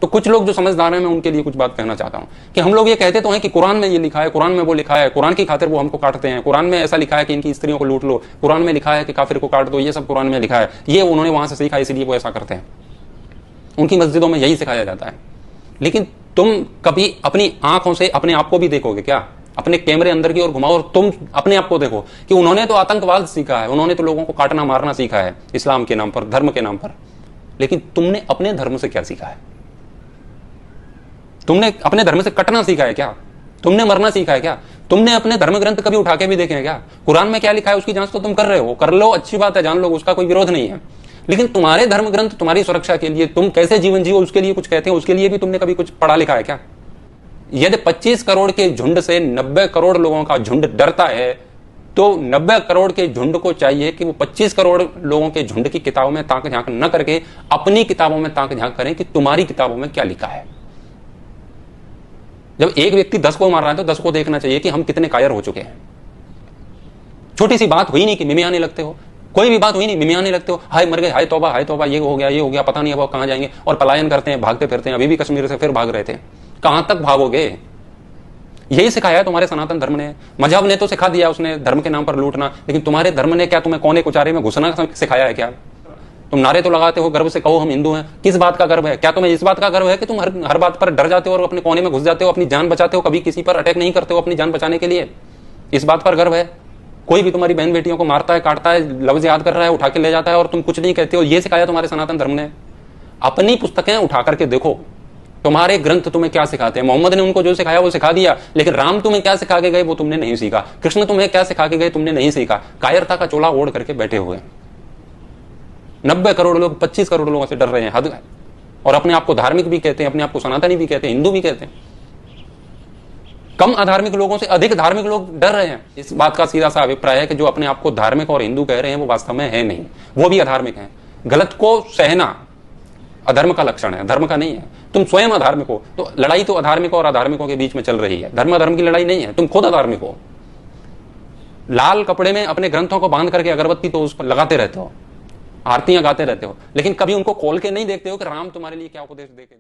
तो कुछ लोग जो समझदार हैं, मैं उनके लिए कुछ बात कहना चाहता हूं कि हम लोग ये कहते तो हैं कि कुरान में ये लिखा है, कुरान में वो लिखा है, कुरान की खातिर वो हमको काटते हैं, कुरान में ऐसा लिखा है कि इनकी स्त्रियों को लूट लो, कुरान में लिखा है कि काफिर को काट दो, ये सब कुरान में लिखा है, ये उन्होंने वहां से सीखा इसलिए वो ऐसा करते हैं, उनकी मस्जिदों में यही सिखाया जाता है। लेकिन तुम कभी अपनी आंखों से अपने आप को भी देखोगे क्या? अपने कैमरे अंदर की ओर घुमाओ और तुम अपने आप को देखो कि उन्होंने तो आतंकवाद सीखा है, उन्होंने तो लोगों को काटना मारना सीखा है इस्लाम के नाम पर, धर्म के नाम पर, लेकिन तुमने अपने धर्म से क्या सीखा है? तुमने अपने धर्म से कटना सीखा है क्या? तुमने मरना सीखा है क्या? तुमने अपने धर्म ग्रंथ कभी उठा के भी देखे हैं क्या? कुरान में क्या लिखा है उसकी जांच तो तुम कर रहे हो, कर लो, अच्छी बात है, जान लो, उसका कोई विरोध नहीं है। लेकिन तुम्हारे धर्म ग्रंथ तुम्हारी सुरक्षा के लिए, तुम कैसे जीवन जियो उसके लिए कुछ कहते हैं, उसके लिए भी तुमने कभी कुछ पढ़ा लिखा है क्या? यदि 25 करोड़ के झुंड से 90 करोड़ लोगों का झुंड डरता है, तो 90 करोड़ के झुंड को चाहिए कि वो 25 करोड़ लोगों के झुंड की किताबों में ताक झांक न करके अपनी किताबों में ताक झांक करें कि तुम्हारी किताबों में क्या लिखा है। जब एक व्यक्ति 10 को मार रहा है तो 10 को देखना चाहिए कि हम कितने कायर हो चुके हैं। छोटी सी बात हुई नहीं कि मिमियाने लगते हो, कोई भी बात हुई नहीं मिमियाने लगते हो, हाय मर गए, हाय तौबा, ये हो गया, पता नहीं अब कहां जाएंगे, और पलायन करते हैं, भागते फिरते हैं। अभी भी कश्मीर से फिर भाग रहे थे, कहां तक भागोगे? यही सिखाया है तुम्हारे सनातन धर्म ने। मजहब ने तो सिखा दिया उसने धर्म के नाम पर लूटना, लेकिन तुम्हारे धर्म ने क्या तुम्हें कोने कुचारे में घुसना सिखाया है क्या? तुम नारे तो लगाते हो, गर्व से कहो हम हिंदू हैं, किस बात का गर्व है? क्या तुम्हें इस बात का गर्व है कि तुम हर बात पर डर जाते हो और अपने कोने में घुस जाते हो, अपनी जान बचाते हो, कभी किसी पर अटैक नहीं करते हो अपनी जान बचाने के लिए? इस बात पर गर्व है? कोई भी तुम्हारी बहन बेटियों को मारता है, काटता है, लफ्ज याद कर रहा है, उठा के ले जाता है और तुम कुछ नहीं कहते हो, ये सिखाया तुम्हारे सनातन धर्म ने। अपनी पुस्तकें उठा करके देखो, तुम्हारे ग्रंथ तुम्हें क्या सिखाते हैं। मोहम्मद ने उनको जो सिखाया वो सिखा दिया, लेकिन राम तुम्हें क्या सिखा के गए वो तुमने नहीं सीखा, कृष्ण तुम्हें क्या सिखा के गए तुमने नहीं सीखा। कायरता का चोला ओढ़ करके बैठे हुए 90 करोड़ लोग 25 करोड़ लोगों से डर रहे हैं, हद है। और अपने आप को धार्मिक भी कहते हैं, अपने आप को सनातनी भी कहते हैं, हिंदू भी कहते हैं। कम अधार्मिक लोगों से अधिक धार्मिक लोग डर रहे हैं। इस बात का सीधा सा अभिप्राय है कि जो अपने आप को धार्मिक और हिंदू कह रहे हैं वो वास्तव में है नहीं, वो भी अधार्मिक हैं। गलत को सहना अधर्म का लक्षण है, धर्म का नहीं है। तुम स्वयं अधार्मिक हो, तो लड़ाई तो अधार्मिकों और अधार्मिकों के बीच में चल रही है, धर्म अधर्म की लड़ाई नहीं है। तुम खुद अधार्मिक हो, लाल कपड़े में अपने ग्रंथों को बांध करके अगरबत्ती तो उस पर लगाते रहते हो, आरतियां गाते रहते हो, लेकिन कभी उनको खोल के नहीं देखते हो कि राम तुम्हारे लिए क्या उपदेश दे के